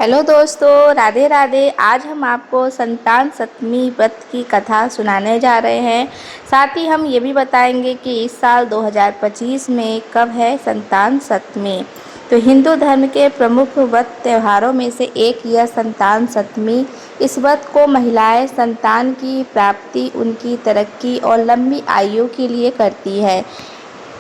Hello दोस्तों, राधे राधे। आज हम आपको संतान सप्तमी व्रत की कथा सुनाने जा रहे हैं। साथ ही हम ये भी बताएंगे कि इस साल 2025 में कब है संतान सप्तमी। तो हिंदू धर्म के प्रमुख व्रत त्योहारों में से एक यह संतान सप्तमी। इस व्रत को महिलाएं संतान की प्राप्ति, उनकी तरक्की और लंबी आयु के लिए करती है।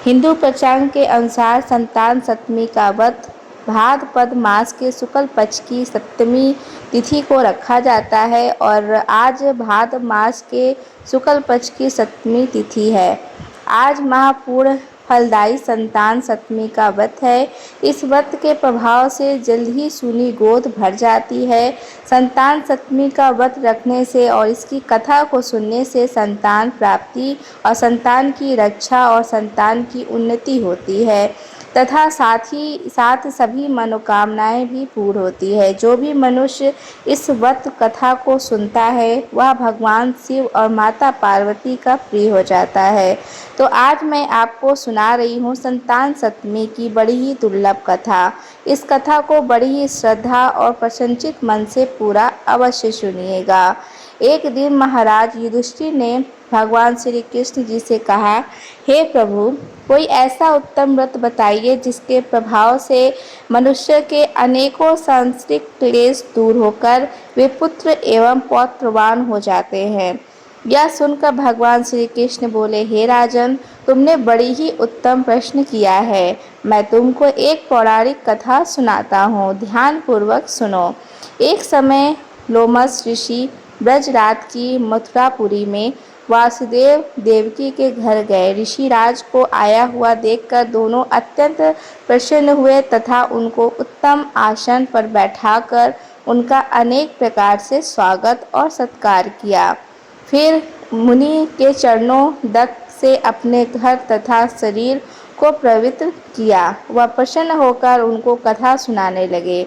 हिंदू पंचांग के अनुसार संतान सप्तमी का व्रत भाद्रपद मास के शुक्ल पक्ष की सप्तमी तिथि को रखा जाता है और आज भाद्र मास के शुक्ल पक्ष की सप्तमी तिथि है। आज महापूर्ण फलदायी संतान सप्तमी का व्रत है। इस व्रत के प्रभाव से जल्द ही सूनी गोद भर जाती है। संतान सप्तमी का व्रत रखने से और इसकी कथा को सुनने से संतान प्राप्ति और संतान की रक्षा और संतान की उन्नति होती है तथा साथ ही साथ सभी मनोकामनाएं भी पूर्ण होती है। जो भी मनुष्य इस व्रत कथा को सुनता है वह भगवान शिव और माता पार्वती का प्रिय हो जाता है। तो आज मैं आपको सुना रही हूँ संतान सप्तमी की बड़ी ही दुर्लभ कथा। इस कथा को बड़ी ही श्रद्धा और प्रसन्नचित मन से पूरा अवश्य सुनिएगा। एक दिन महाराज युधिष्ठिर ने भगवान श्री कृष्ण जी से कहा, हे प्रभु, कोई ऐसा उत्तम व्रत बताइए जिसके प्रभाव से मनुष्य के अनेकों सांसारिक क्लेश दूर होकर वे पुत्र एवं पौत्रवान हो जाते हैं। यह सुनकर भगवान श्री कृष्ण बोले, हे राजन, तुमने बड़ी ही उत्तम प्रश्न किया है। मैं तुमको एक पौराणिक कथा सुनाता हूँ, ध्यान पूर्वक सुनो। एक समय लोमस ऋषि ब्रजराज की मथुरापुरी में वासुदेव देवकी के घर गए। ऋषिराज को आया हुआ देखकर दोनों अत्यंत प्रसन्न हुए तथा उनको उत्तम आसन पर बैठाकर उनका अनेक प्रकार से स्वागत और सत्कार किया। फिर मुनि के चरणों दत्त से अपने घर तथा शरीर को पवित्र किया। वह प्रसन्न होकर उनको कथा सुनाने लगे।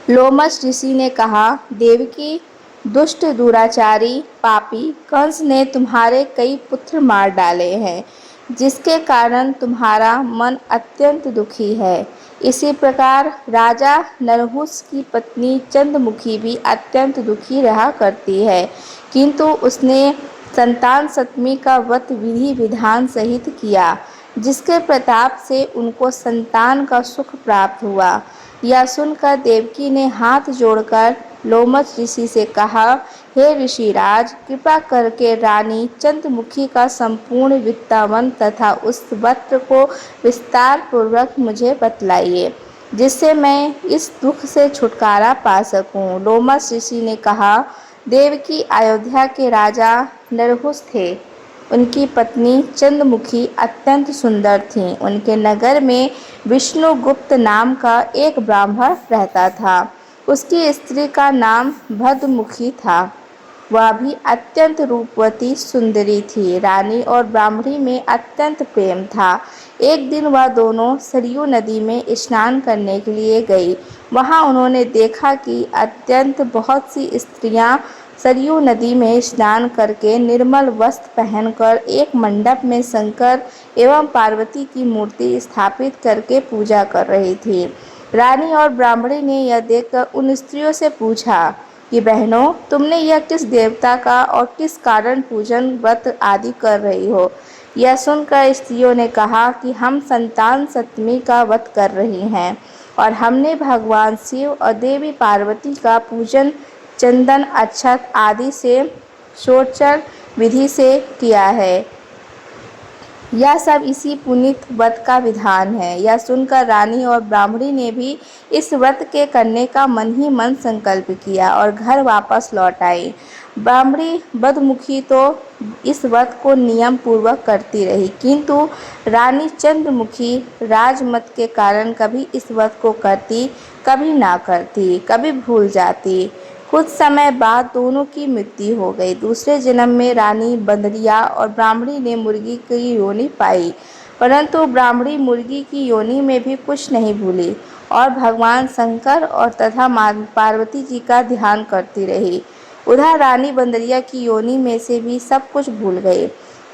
लोमस ऋषि ने कहा, देवकी, दुष्ट दुराचारी पापी कंस ने तुम्हारे कई पुत्र मार डाले हैं, जिसके कारण तुम्हारा मन अत्यंत दुखी है। इसी प्रकार राजा नरहुस की पत्नी चंद्रमुखी भी अत्यंत दुखी रहा करती है, किंतु उसने संतान सप्तमी का व्रत विधि विधान सहित किया, जिसके प्रताप से उनको संतान का सुख प्राप्त हुआ। यह सुनकर देवकी ने हाथ जोड़कर लोमस ऋषि से कहा, हे ऋषिराज, कृपा करके रानी चंद्रमुखी का संपूर्ण वृत्तांत तथा उस व्रत को विस्तार पूर्वक मुझे बतलाइए, जिससे मैं इस दुख से छुटकारा पा सकूं। लोमस ऋषि ने कहा, देवकी अयोध्या के राजा नरहुस थे। उनकी पत्नी चंद्रमुखी अत्यंत सुंदर थीं। उनके नगर में विष्णुगुप्त नाम का एक ब्राह्मण रहता था। उसकी स्त्री का नाम भद्रमुखी था। वह भी अत्यंत रूपवती सुंदरी थी। रानी और ब्राह्मणी में अत्यंत प्रेम था। एक दिन वह दोनों सरयू नदी में स्नान करने के लिए गई। वहां उन्होंने देखा कि अत्यंत बहुत सी स्त्रियां सरयू नदी में स्नान करके निर्मल वस्त्र पहनकर एक मंडप में शंकर एवं पार्वती की मूर्ति स्थापित करके पूजा कर रही थी। रानी और ब्राह्मणी ने यह देखकर उन स्त्रियों से पूछा कि बहनों, तुमने यह किस देवता का और किस कारण पूजन व्रत आदि कर रही हो? यह सुनकर स्त्रियों ने कहा कि हम संतान सप्तमी का व्रत कर रही हैं और हमने भगवान शिव और देवी पार्वती का पूजन चंदन अक्षत आदि से षोडश विधि से किया है। यह सब इसी पुनीत व्रत का विधान है। यह सुनकर रानी और ब्राह्मणी ने भी इस व्रत के करने का मन ही मन संकल्प किया और घर वापस लौट आई। ब्राह्मणी बदमुखी तो इस व्रत को नियम पूर्वक करती रही, किंतु रानी चंद्रमुखी राजमत के कारण कभी इस व्रत को करती, कभी ना करती, कभी भूल जाती। कुछ समय बाद दोनों की मृत्यु हो गई। दूसरे जन्म में रानी बंदरिया और ब्राह्मणी ने मुर्गी की योनि पाई, परंतु ब्राह्मणी मुर्गी की योनि में भी कुछ नहीं भूली और भगवान शंकर और तथा माँ पार्वती जी का ध्यान करती रही। उधर रानी बंदरिया की योनि में से भी सब कुछ भूल गई।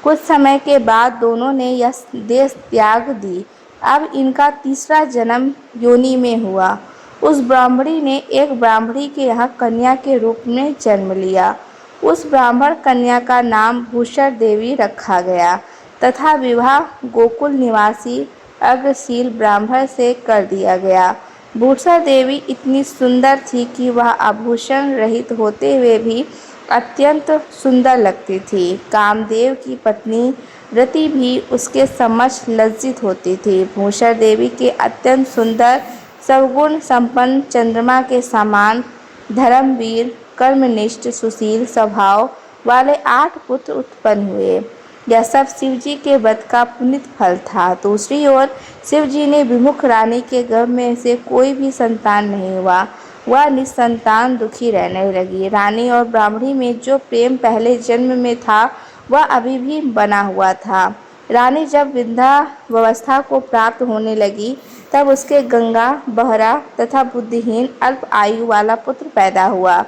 कुछ समय के बाद दोनों ने यह देश त्याग दी। अब इनका तीसरा जन्म योनि में हुआ उस ब्राह्मणी ने एक ब्राह्मणी के यहाँ कन्या के रूप में जन्म लिया। उस ब्राह्मण कन्या का नाम भूषण देवी रखा गया तथा विवाह गोकुल निवासी अग्रशील ब्राह्मण से कर दिया गया। भूषण देवी इतनी सुंदर थी कि वह आभूषण रहित होते हुए भी अत्यंत सुंदर लगती थी। कामदेव की पत्नी रति भी उसके समक्ष लज्जित होती थी। भूषण देवी के अत्यंत सुंदर सवगुण संपन्न चंद्रमा के समान धर्मवीर कर्मनिष्ठ सुशील स्वभाव वाले 8 पुत्र उत्पन्न हुए। यह सब शिवजी के व्रत का पुनीत फल था। दूसरी ओर शिवजी ने विमुख रानी के गर्भ में से कोई भी संतान नहीं हुआ। वह निसंतान दुखी रहने लगी। रानी और ब्राह्मणी में जो प्रेम पहले जन्म में था वह अभी भी बना हुआ था। रानी जब वृद्धावस्था को प्राप्त होने लगी तब उसके गंगा, बहरा तथा बुद्धिहीन अल्प आयु वाला पुत्र पैदा हुआ।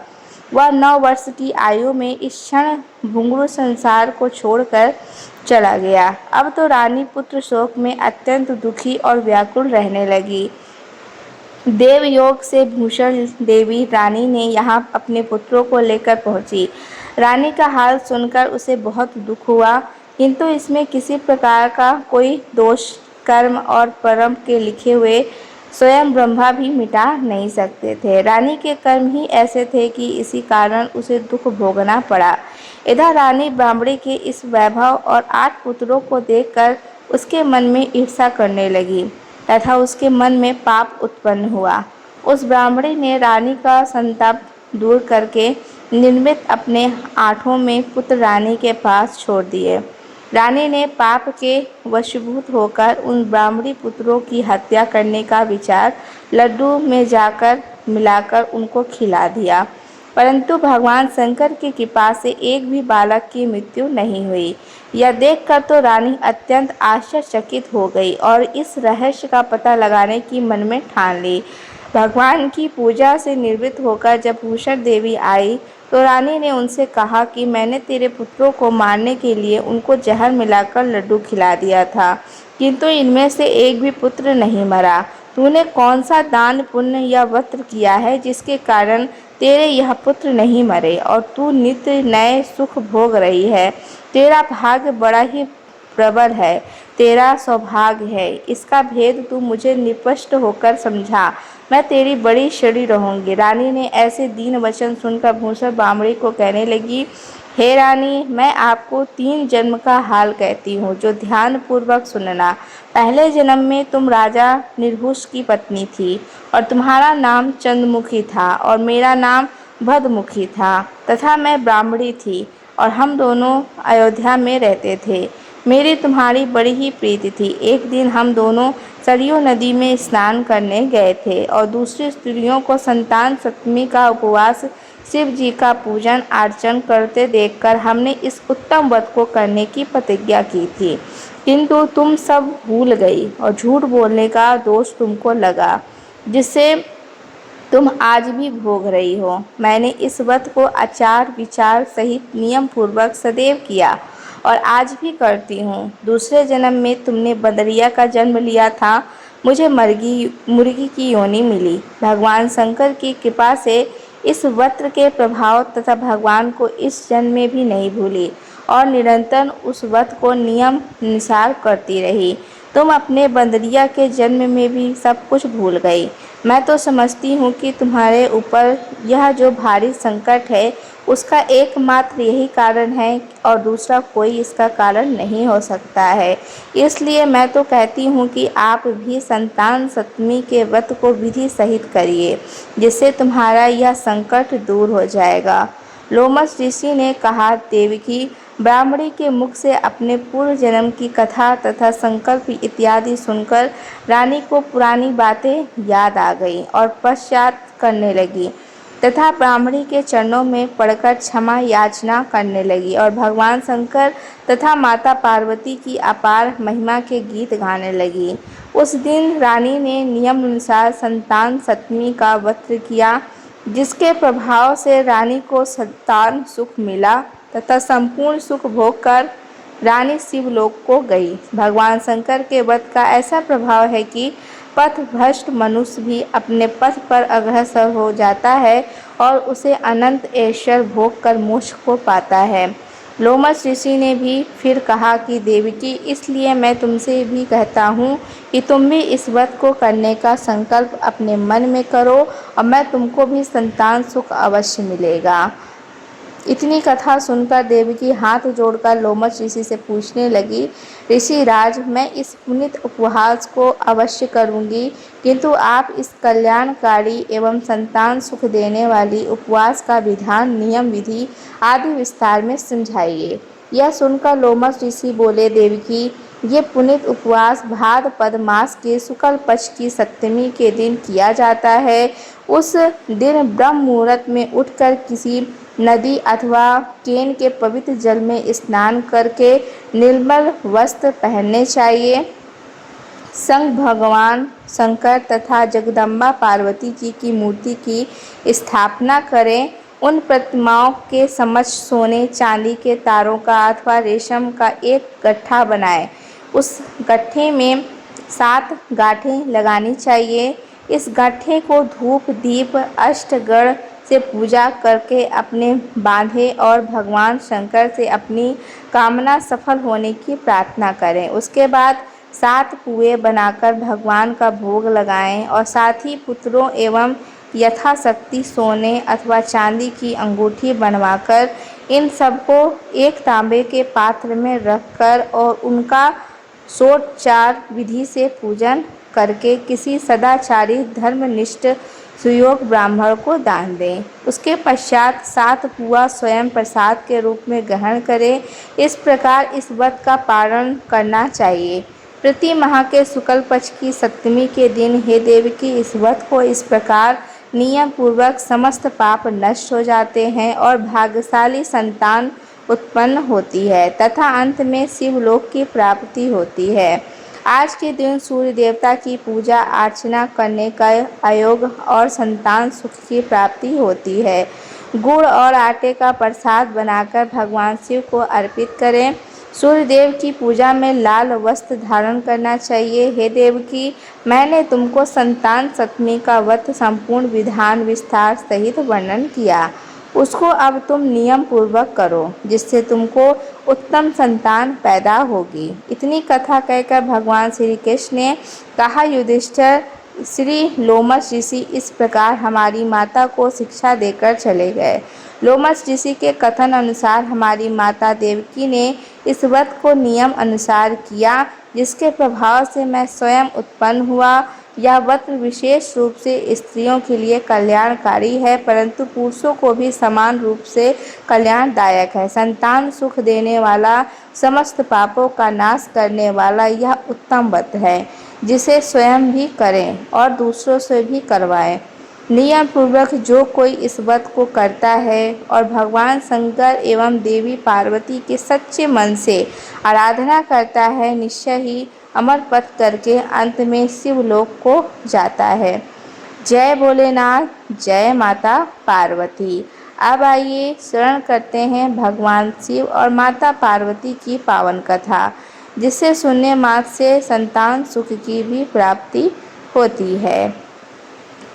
वह 9 वर्ष की आयु में इस क्षण घुंघरू संसार को छोड़कर चला गया। अब तो रानी पुत्र शोक में अत्यंत दुखी और व्याकुल रहने लगी। देवयोग से भूषण देवी रानी ने यहाँ अपने पुत्रों को लेकर पहुंची। रानी का हाल सुनकर उसे बहुत दुख हुआ, किंतु इसमें किसी प्रकार का कोई दोष कर्म और परम के लिखे हुए स्वयं ब्रह्मा भी मिटा नहीं सकते थे। रानी के कर्म ही ऐसे थे कि इसी कारण उसे दुख भोगना पड़ा। इधर रानी ब्राह्मणी के इस वैभव और 8 पुत्रों को देखकर उसके मन में ईर्ष्या करने लगी तथा उसके मन में पाप उत्पन्न हुआ। उस ब्राह्मणी ने रानी का संताप दूर करके निर्मित अपने 8 में पुत्र रानी के पास छोड़ दिए। रानी ने पाप के वशीभूत होकर उन ब्राह्मणी पुत्रों की हत्या करने का विचार लड्डू में जाकर मिलाकर उनको खिला दिया, परंतु भगवान शंकर की कृपा से एक भी बालक की मृत्यु नहीं हुई। यह देखकर तो रानी अत्यंत आश्चर्यचकित हो गई और इस रहस्य का पता लगाने की मन में ठान ली। भगवान की पूजा से निवृत्त होकर जब भूषण देवी आई तो रानी ने उनसे कहा कि मैंने तेरे पुत्रों को मारने के लिए उनको जहर मिलाकर लड्डू खिला दिया था, किंतु इनमें से एक भी पुत्र नहीं मरा। तूने कौन सा दान पुण्य या व्रत किया है जिसके कारण तेरे यह पुत्र नहीं मरे और तू नित्य नए सुख भोग रही है? तेरा भाग्य बड़ा ही प्रबल है, तेरा सौभाग्य है। इसका भेद तू मुझे निपष्ट होकर समझा, मैं तेरी बड़ी ऋणी रहूंगी। रानी ने ऐसे दीन वचन सुनकर भूषण ब्राह्मणी को कहने लगी, हे रानी, मैं आपको 3 जन्म का हाल कहती हूँ, जो ध्यान पूर्वक सुनना। पहले जन्म में तुम राजा निर्हुष की पत्नी थी और तुम्हारा नाम चंद्रमुखी था और मेरा नाम भद्रमुखी था तथा मैं ब्राह्मणी थी और हम दोनों अयोध्या में रहते थे। मेरी तुम्हारी बड़ी ही प्रीति थी। एक दिन हम दोनों सरयू नदी में स्नान करने गए थे और दूसरी स्त्रियों को संतान सप्तमी का उपवास शिव जी का पूजन अर्चन करते देखकर हमने इस उत्तम व्रत को करने की प्रतिज्ञा की थी, किंतु तुम सब भूल गई और झूठ बोलने का दोष तुमको लगा, जिससे तुम आज भी भोग रही हो। मैंने इस व्रत को आचार विचार सहित नियम पूर्वक सदैव किया और आज भी करती हूँ। दूसरे जन्म में तुमने बदरिया का जन्म लिया था, मुझे मुर्गी की योनि मिली। भगवान शंकर की कृपा से इस व्रत के प्रभाव तथा भगवान को इस जन्म में भी नहीं भूली और निरंतर उस व्रत को नियम अनुसार करती रही। तुम अपने बंदरिया के जन्म में भी सब कुछ भूल गई। मैं तो समझती हूँ कि तुम्हारे ऊपर यह जो भारी संकट है उसका एकमात्र यही कारण है और दूसरा कोई इसका कारण नहीं हो सकता है। इसलिए मैं तो कहती हूँ कि आप भी संतान सप्तमी के व्रत को विधि सहित करिए, जिससे तुम्हारा यह संकट दूर हो जाएगा। लोमस ऋषि ने कहा, देवकी, ब्राह्मणी के मुख से अपने पूर्व जन्म की कथा तथा संकल्प इत्यादि सुनकर रानी को पुरानी बातें याद आ गईं और पश्चात करने लगी तथा ब्राह्मणी के चरणों में पड़कर क्षमा याचना करने लगी और भगवान शंकर तथा माता पार्वती की अपार महिमा के गीत गाने लगी। उस दिन रानी ने नियम अनुसार संतान सप्तमी का व्रत किया, जिसके प्रभाव से रानी को संतान सुख मिला तथा संपूर्ण सुख भोग कर रानी शिवलोक को गई। भगवान शंकर के व्रत का ऐसा प्रभाव है कि पथभ्रष्ट मनुष्य भी अपने पथ पर अग्रसर हो जाता है और उसे अनंत ऐश्वर्य भोग कर मोक्ष को पाता है। लोमश ऋषि ने भी फिर कहा कि देवकी, इसलिए मैं तुमसे भी कहता हूँ कि तुम भी इस व्रत को करने का संकल्प अपने मन में करो और मैं तुमको भी संतान सुख अवश्य मिलेगा। इतनी कथा सुनकर देवकी हाथ जोड़कर लोमश ऋषि से पूछने लगी, ऋषिराज, मैं इस पुनीत उपवास को अवश्य करूंगी, किंतु आप इस कल्याणकारी एवं संतान सुख देने वाली उपवास का विधान, नियम, विधि आदि विस्तार में समझाइए। यह सुनकर लोमश ऋषि बोले, देवकी, ये पुनीत उपवास भाद्रपद मास के शुक्ल पक्ष की सप्तमी के दिन किया जाता है। उस दिन ब्रह्म मुहूर्त में उठकर किसी नदी अथवा केन के पवित्र जल में स्नान करके निर्मल वस्त्र पहनने चाहिए। संग भगवान शंकर तथा जगदम्बा पार्वती जी की मूर्ति की स्थापना करें। उन प्रतिमाओं के समक्ष सोने चांदी के तारों का अथवा रेशम का एक गट्ठा बनाएं। उस गट्ठे में 7 गांठें लगानी चाहिए। इस गट्ठे को धूप दीप अष्टगण से पूजा करके अपने बांधे और भगवान शंकर से अपनी कामना सफल होने की प्रार्थना करें। उसके बाद 7 कुएं बनाकर भगवान का भोग लगाएं और साथ ही पुत्रों एवं यथाशक्ति सोने अथवा चांदी की अंगूठी बनवाकर इन सबको एक तांबे के पात्र में रखकर और उनका षोडचार विधि से पूजन करके किसी सदाचारी धर्मनिष्ठ सुयोग ब्राह्मण को दान दें। उसके पश्चात 7 पुआ स्वयं प्रसाद के रूप में ग्रहण करें। इस प्रकार इस व्रत का पालन करना चाहिए। प्रति माह के शुक्ल पक्ष की सप्तमी के दिन हे देवकी, इस व्रत को इस प्रकार नियम पूर्वक समस्त पाप नष्ट हो जाते हैं और भाग्यशाली संतान उत्पन्न होती है तथा अंत में शिवलोक की प्राप्ति होती है। आज के दिन सूर्य देवता की पूजा अर्चना करने का आयोग और संतान सुख की प्राप्ति होती है। गुड़ और आटे का प्रसाद बनाकर भगवान शिव को अर्पित करें। सूर्य देव की पूजा में लाल वस्त्र धारण करना चाहिए। हे देवकी, मैंने तुमको संतान सप्तमी का व्रत संपूर्ण विधान विस्तार सहित वर्णन किया, उसको अब तुम नियम पूर्वक करो, जिससे तुमको उत्तम संतान पैदा होगी। इतनी कथा कहकर भगवान श्री कृष्ण ने कहा, युधिष्ठिर, श्री लोमश ऋषि इस प्रकार हमारी माता को शिक्षा देकर चले गए। लोमश ऋषि के कथन अनुसार हमारी माता देवकी ने इस व्रत को नियम अनुसार किया, जिसके प्रभाव से मैं स्वयं उत्पन्न हुआ। यह व्रत विशेष रूप से स्त्रियों के लिए कल्याणकारी है, परंतु पुरुषों को भी समान रूप से कल्याणदायक है। संतान सुख देने वाला, समस्त पापों का नाश करने वाला यह उत्तम व्रत है, जिसे स्वयं भी करें और दूसरों से भी करवाएं। नियम पूर्वक जो कोई इस व्रत को करता है और भगवान शंकर एवं देवी पार्वती के सच्चे मन से आराधना करता है, निश्चय ही अमर पथ करके अंत में शिवलोक को जाता है। जय भोलेनाथ, जय माता पार्वती। अब आइए श्रवण करते हैं भगवान शिव और माता पार्वती की पावन कथा, जिसे सुनने मात्र से संतान सुख की भी प्राप्ति होती है।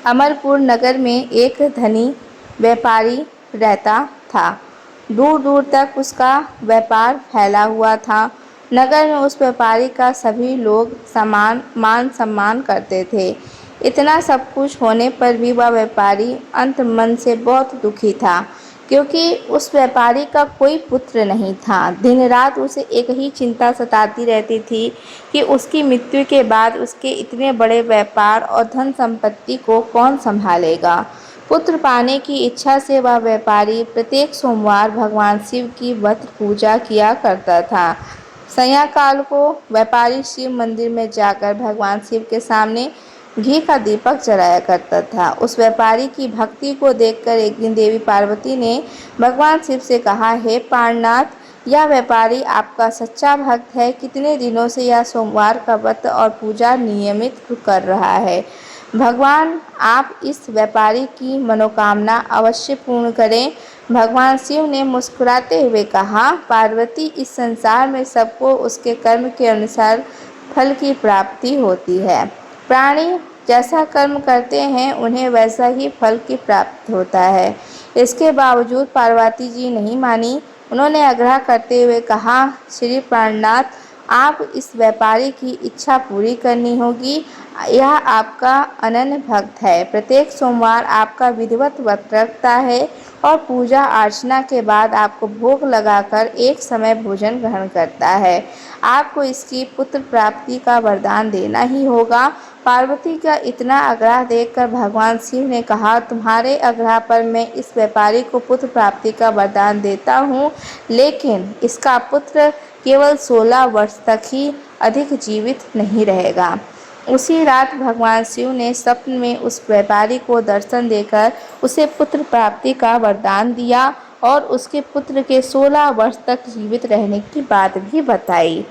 अमरपुर नगर में एक धनी व्यापारी रहता था। दूर दूर तक उसका व्यापार फैला हुआ था। नगर में उस व्यापारी का सभी लोग मान सम्मान करते थे। इतना सब कुछ होने पर भी वह व्यापारी अंत मन से बहुत दुखी था, क्योंकि उस व्यापारी का कोई पुत्र नहीं था। दिन रात उसे एक ही चिंता सताती रहती थी कि उसकी मृत्यु के बाद उसके इतने बड़े व्यापार और धन संपत्ति को कौन संभालेगा। पुत्र पाने की इच्छा से वह व्यापारी प्रत्येक सोमवार भगवान शिव की व्रत पूजा किया करता था। सायंकाल को व्यापारी शिव मंदिर में जाकर भगवान शिव के सामने घी का दीपक जलाया करता था। उस व्यापारी की भक्ति को देखकर एक दिन देवी पार्वती ने भगवान शिव से कहा, हे प्राणनाथ, यह व्यापारी आपका सच्चा भक्त है। कितने दिनों से यह सोमवार का व्रत और पूजा नियमित कर रहा है। भगवान, आप इस व्यापारी की मनोकामना अवश्य पूर्ण करें। भगवान शिव ने मुस्कुराते हुए कहा, पार्वती, इस संसार में सबको उसके कर्म के अनुसार फल की प्राप्ति होती है। प्राणी जैसा कर्म करते हैं उन्हें वैसा ही फल की प्राप्ति होता है। इसके बावजूद पार्वती जी नहीं मानी। उन्होंने आग्रह करते हुए कहा, श्री प्राणनाथ, आप इस व्यापारी की इच्छा पूरी करनी होगी। यह आपका अनन्य भक्त है। प्रत्येक सोमवार आपका विधिवत व्रत रखता है और पूजा अर्चना के बाद आपको भोग लगाकर एक समय भोजन ग्रहण करता है। आपको इसकी पुत्र प्राप्ति का वरदान देना ही होगा। पार्वती का इतना आग्रह देखकर भगवान शिव ने कहा, तुम्हारे आग्रह पर मैं इस व्यापारी को पुत्र प्राप्ति का वरदान देता हूँ, लेकिन इसका पुत्र केवल 16 वर्ष तक ही अधिक जीवित नहीं रहेगा। उसी रात भगवान शिव ने स्वप्न में उस व्यापारी को दर्शन देकर उसे पुत्र प्राप्ति का वरदान दिया और उसके पुत्र के 16 वर्ष तक जीवित रहने की बात भी बताई।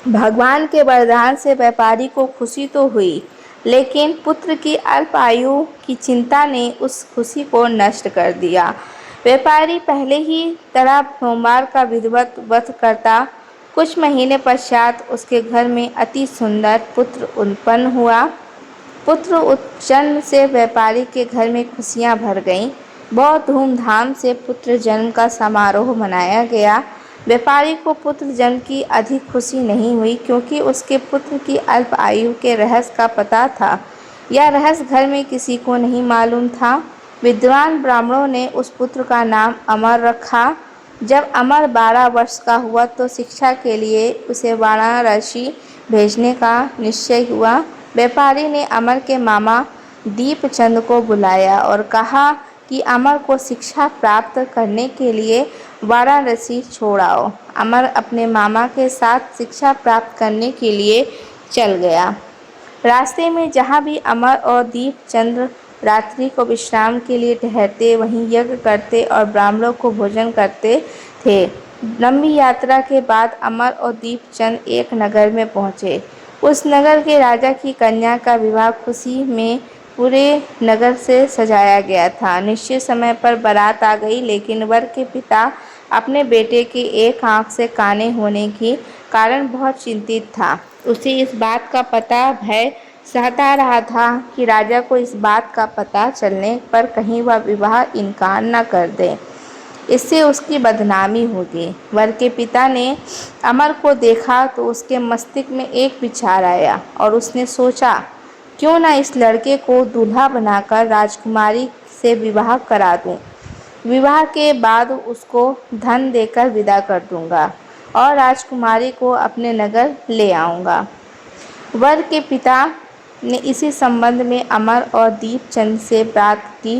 भगवान के वरदान से व्यापारी को खुशी तो हुई, लेकिन पुत्र की अल्प आयु की चिंता ने उस खुशी को नष्ट कर दिया। व्यापारी पहले ही तरह सोमवार का विधिवत व्रत करता। कुछ महीने पश्चात उसके घर में अति सुंदर पुत्र उत्पन्न हुआ। पुत्र जन्म से व्यापारी के घर में खुशियां भर गईं। बहुत धूमधाम से पुत्र जन्म का समारोह मनाया गया। व्यापारी को पुत्र जन्म की अधिक खुशी नहीं हुई, क्योंकि उसके पुत्र की अल्प आयु के रहस्य का पता था। यह रहस्य घर में किसी को नहीं मालूम था। विद्वान ब्राह्मणों ने उस पुत्र का नाम अमर रखा। जब अमर 12 वर्ष का हुआ तो शिक्षा के लिए उसे वाराणसी भेजने का निश्चय हुआ। व्यापारी ने अमर के मामा दीपचंद को बुलाया और कहा कि अमर को शिक्षा प्राप्त करने के लिए वाराणसी छोड़ आओ। अमर अपने मामा के साथ शिक्षा प्राप्त करने के लिए चल गया। रास्ते में जहाँ भी अमर और दीपचंद रात्रि को विश्राम के लिए ठहरते, वहीं यज्ञ करते और ब्राह्मणों को भोजन करते थे। लंबी यात्रा के बाद अमर और दीपचंद एक नगर में पहुँचे। उस नगर के राजा की कन्या का विवाह खुशी में पूरे नगर से सजाया गया था। निश्चित समय पर बारात आ गई, लेकिन वर के पिता अपने बेटे की एक आंख से काने होने के कारण बहुत चिंतित था। उसे इस बात का भय सहता रहा था कि राजा को इस बात का पता चलने पर कहीं वह विवाह इनकार न कर दे, इससे उसकी बदनामी होगी। वर के पिता ने अमर को देखा तो उसके मस्तिष्क में एक विचार आया और उसने सोचा, क्यों न इस लड़के को दूल्हा बनाकर राजकुमारी से विवाह करा दूं। विवाह के बाद उसको धन देकर विदा कर दूंगा और राजकुमारी को अपने नगर ले आऊँगा। वर के पिता ने इसी संबंध में अमर और दीपचंद से बात की।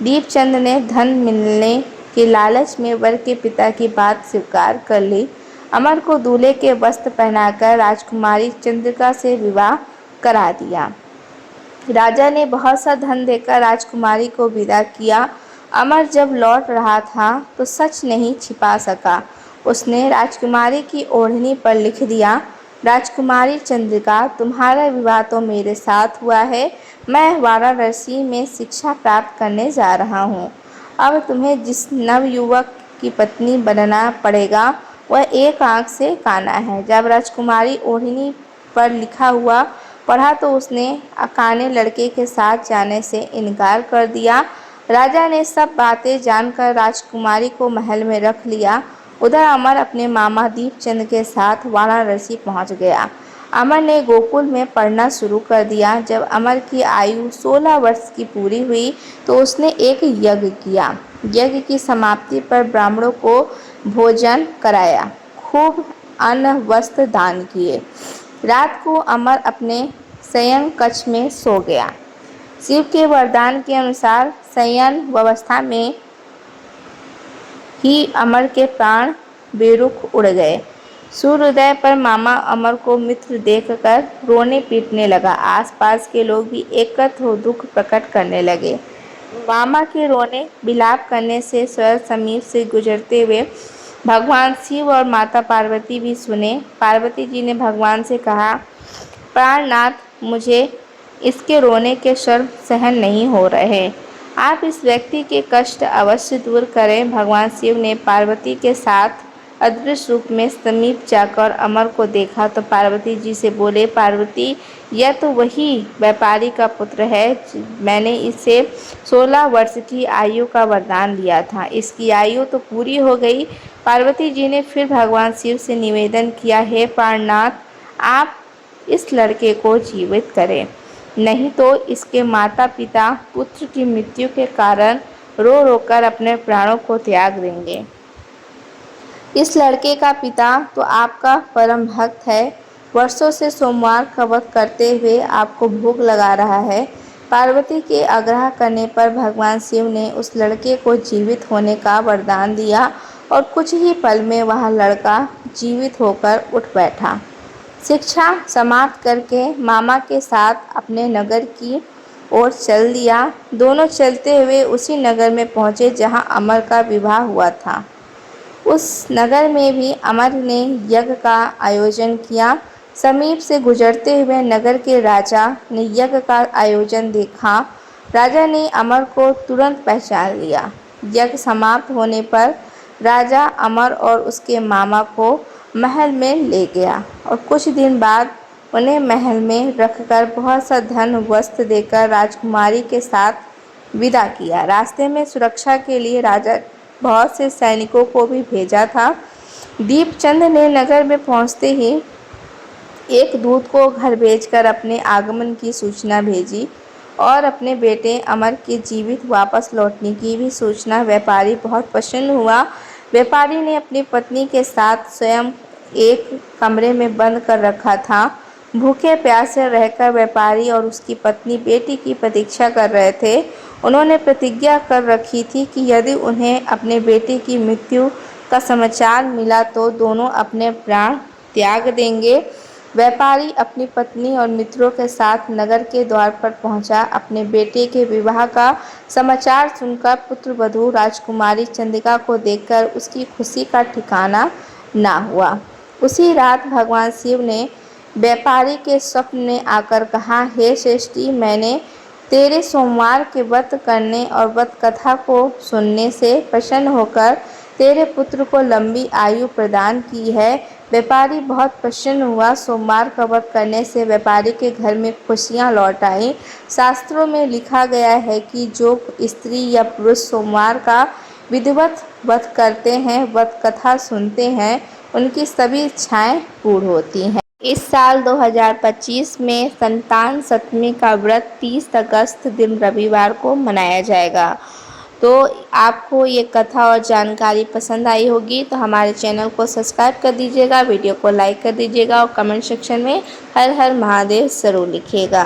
दीपचंद ने धन मिलने के लालच में वर के पिता की बात स्वीकार कर ली। अमर को दूल्हे के वस्त्र पहनाकर राजकुमारी चंद्रिका से विवाह करा दिया। राजा ने बहुत सा धन देकर राजकुमारी को विदा किया। अमर जब लौट रहा था तो सच नहीं छिपा सका। उसने राजकुमारी की ओढ़नी पर लिख दिया, राजकुमारी चंद्रिका, तुम्हारा विवाह तो मेरे साथ हुआ है। मैं वाराणसी में शिक्षा प्राप्त करने जा रहा हूँ। अब तुम्हें जिस नवयुवक की पत्नी बनना पड़ेगा वह एक आंख से काना है। जब राजकुमारी ओढ़नी पर लिखा हुआ पढ़ा तो उसने काने लड़के के साथ जाने से इनकार कर दिया। राजा ने सब बातें जानकर राजकुमारी को महल में रख लिया। उधर अमर अपने मामा दीपचंद के साथ वाराणसी पहुंच गया। अमर ने गोकुल में पढ़ना शुरू कर दिया। जब अमर की आयु 16 वर्ष की पूरी हुई तो उसने एक यज्ञ किया। यज्ञ की समाप्ति पर ब्राह्मणों को भोजन कराया, खूब अन्न वस्त्र दान किए। रात को अमर अपने शयन कक्ष में सो गया। शिव के वरदान के अनुसार शयन व्यवस्था में ही अमर के प्राण बेरुख उड़ गए। सूर्योदय पर मामा अमर को मित्र देखकर रोने पीटने लगा। आसपास के लोग भी एकत्र हो दुख प्रकट करने लगे। मामा के रोने विलाप करने से स्वर्ग समीप से गुजरते हुए भगवान शिव और माता पार्वती भी सुने। पार्वती जी ने भगवान से कहा, प्राणनाथ, मुझे इसके रोने के स्वर सहन नहीं हो रहे। आप इस व्यक्ति के कष्ट अवश्य दूर करें। भगवान शिव ने पार्वती के साथ अदृश्य रूप में समीप जाकर अमर को देखा तो पार्वती जी से बोले, पार्वती, यह तो वही व्यापारी का पुत्र है। मैंने इसे 16 वर्ष की आयु का वरदान दिया था। इसकी आयु तो पूरी हो गई। पार्वती जी ने फिर भगवान शिव से निवेदन किया, हे प्राणनाथ, आप इस लड़के को जीवित करें, नहीं तो इसके माता पिता पुत्र की मृत्यु के कारण रो रो कर अपने प्राणों को त्याग देंगे। इस लड़के का पिता तो आपका परम भक्त है, वर्षों से सोमवार का व्रत करते हुए आपको भोग लगा रहा है। पार्वती के आग्रह करने पर भगवान शिव ने उस लड़के को जीवित होने का वरदान दिया और कुछ ही पल में वह लड़का जीवित होकर उठ बैठा। शिक्षा समाप्त करके मामा के साथ अपने नगर की ओर चल दिया। दोनों चलते हुए उसी नगर में पहुँचे जहाँ अमर का विवाह हुआ था। उस नगर में भी अमर ने यज्ञ का आयोजन किया। समीप से गुजरते हुए नगर के राजा ने यज्ञ का आयोजन देखा। राजा ने अमर को तुरंत पहचान लिया। यज्ञ समाप्त होने पर राजा अमर और उसके मामा को महल में ले गया और कुछ दिन बाद उन्हें महल में रखकर बहुत सा धन वस्त्र देकर राजकुमारी के साथ विदा किया। रास्ते में सुरक्षा के लिए राजा बहुत से सैनिकों को भी भेजा था। दीपचंद ने नगर में पहुंचते ही एक दूत को घर भेजकर अपने आगमन की सूचना भेजी और अपने बेटे अमर के जीवित वापस लौटने की भी सूचना। व्यापारी बहुत प्रसन्न हुआ। व्यापारी ने अपनी पत्नी के साथ स्वयं एक कमरे में बंद कर रखा था। भूखे प्यासे रहकर व्यापारी और उसकी पत्नी बेटी की प्रतीक्षा कर रहे थे। उन्होंने प्रतिज्ञा कर रखी थी कि यदि उन्हें अपने बेटे की मृत्यु का समाचार मिला तो दोनों अपने प्राण त्याग देंगे। व्यापारी अपनी पत्नी और मित्रों के साथ नगर के द्वार पर पहुंचा। अपने बेटे के विवाह का समाचार सुनकर पुत्रवधू राजकुमारी चंद्रिका को देखकर उसकी खुशी का ठिकाना ना हुआ। उसी रात भगवान शिव ने व्यापारी के स्वप्न में आकर कहा, हे श्रेष्ठी, मैंने तेरे सोमवार के व्रत करने और व्रत कथा को सुनने से प्रसन्न होकर तेरे पुत्र को लंबी आयु प्रदान की है। व्यापारी बहुत प्रसन्न हुआ। सोमवार का व्रत करने से व्यापारी के घर में खुशियां लौट आईं। शास्त्रों में लिखा गया है कि जो स्त्री या पुरुष सोमवार का विधिवत व्रत करते हैं, व्रत कथा सुनते हैं, उनकी सभी इच्छाएं पूर्ण होती हैं। इस साल 2025 में संतान सप्तमी का व्रत 30 अगस्त दिन रविवार को मनाया जाएगा। तो आपको ये कथा और जानकारी पसंद आई होगी तो हमारे चैनल को सब्सक्राइब कर दीजिएगा, वीडियो को लाइक कर दीजिएगा और कमेंट सेक्शन में हर हर महादेव ज़रूर लिखिएगा।